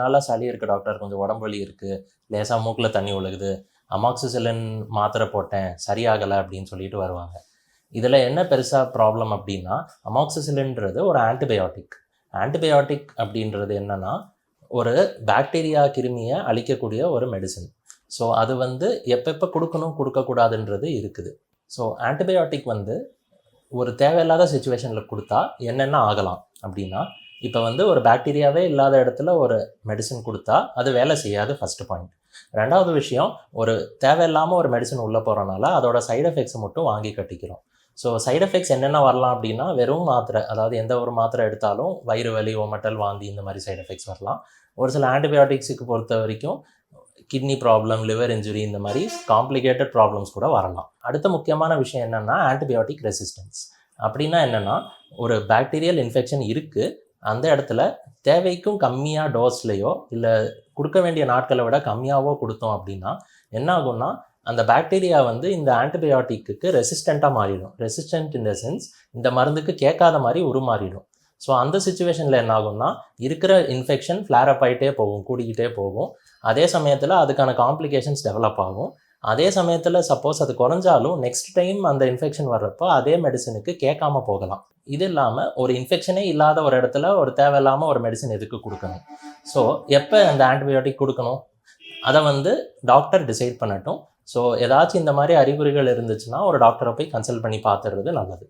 நாளாக சளி இருக்குது டாக்டர், கொஞ்சம் உடம்பு வலி இருக்குது, லேசாக மூக்கில் தண்ணி ஒழுகுது, அமாக்சிசிலின் மாத்திரை போட்டேன் சரியாகலை அப்படின்னு சொல்லிட்டு வருவாங்க. இதில் என்ன பெருசாக ப்ராப்ளம் அப்படின்னா, அமாக்சிசிலின்றது ஒரு ஆன்டிபயோட்டிக். ஆன்டிபயோட்டிக் அப்படின்றது என்னென்னா ஒரு பாக்டீரியா கிருமியை அழிக்கக்கூடிய ஒரு மெடிசன். ஸோ அது வந்து எப்பப்போ கொடுக்கணும் கொடுக்கக்கூடாதுன்றது இருக்குது. ஸோ ஆன்டிபயோட்டிக் வந்து ஒரு தேவையில்லாத சுச்சுவேஷனில் கொடுத்தா என்னென்ன ஆகலாம் அப்படின்னா, இப்போ வந்து ஒரு பாக்டீரியாவே இல்லாத இடத்துல ஒரு மெடிசன் கொடுத்தா அது வேலை செய்யாது, ஃபஸ்ட்டு பாயிண்ட். ரெண்டாவது விஷயம், ஒரு தேவையில்லாமல் ஒரு மெடிசன் உள்ளே போகிறனால அதோட சைடு எஃபெக்ட்ஸை மட்டும் வாங்கி கட்டிக்கிறோம். ஸோ சைடு எஃபெக்ட்ஸ் என்னென்ன வரலாம் அப்படின்னா, வெறும் மாத்திரை, அதாவது எந்த ஒரு மாத்திரை எடுத்தாலும் வயிறு வலி, ஓமட்டல், வாந்தி இந்த மாதிரி சைடு எஃபெக்ட்ஸ் வரலாம். ஒரு சில ஆன்டிபயோட்டிக்ஸுக்கு பொறுத்த வரைக்கும் கிட்னி ப்ராப்ளம், லிவர் இன்ஜுரி இந்த மாதிரி காம்ப்ளிகேட்டட் ப்ராப்ளம்ஸ் கூட வரலாம். அடுத்த முக்கியமான விஷயம் என்னென்னா ஆன்டிபயோட்டிக் ரெசிஸ்டன்ஸ். அப்படின்னா என்னென்னா, ஒரு பாக்டீரியல் இன்ஃபெக்ஷன் இருக்குது, அந்த இடத்துல தேவைக்கும் கம்மியாக டோஸ்லையோ இல்லை கொடுக்க வேண்டிய நாட்களை விட கம்மியாகவோ கொடுத்தோம் அப்படின்னா என்ன ஆகும்னா, அந்த பாக்டீரியா வந்து இந்த ஆன்டிபயோட்டிக்கு ரெசிஸ்டண்ட்டாக மாறிடும். ரெசிஸ்டன்ட் இன் த சென்ஸ் இந்த மருந்துக்கு கேட்காத மாதிரி உருமாறிடும். ஸோ அந்த சுச்சுவேஷனில் என்ன ஆகும்னா, இருக்கிற இன்ஃபெக்ஷன் ஃப்ளேரப் ஆகிட்டே போகும், கூடிக்கிட்டே போகும். அதே சமயத்தில் அதுக்கான காம்ப்ளிகேஷன்ஸ் டெவலப் ஆகும். அதே சமயத்தில் சப்போஸ் அது குறைஞ்சாலும் நெக்ஸ்ட் டைம் அந்த இன்ஃபெக்ஷன் வர்றப்போ அதே மெடிசனுக்கு கேட்காம போகலாம். இது இல்லாமல் ஒரு இன்ஃபெக்ஷனே இல்லாத ஒரு இடத்துல ஒரு தேவையில்லாமல் ஒரு மெடிசன் எதுக்கு கொடுக்கணும்? ஸோ எப்போ அந்த ஆன்டிபயோட்டிக் கொடுக்கணும் அதை வந்து டாக்டர் டிசைட் பண்ணட்டும். ஸோ ஏதாச்சும் இந்த மாதிரி அறிகுறிகள் இருந்துச்சுன்னா ஒரு டாக்டரை போய் கன்சல்ட் பண்ணி பார்த்துறது நல்லது.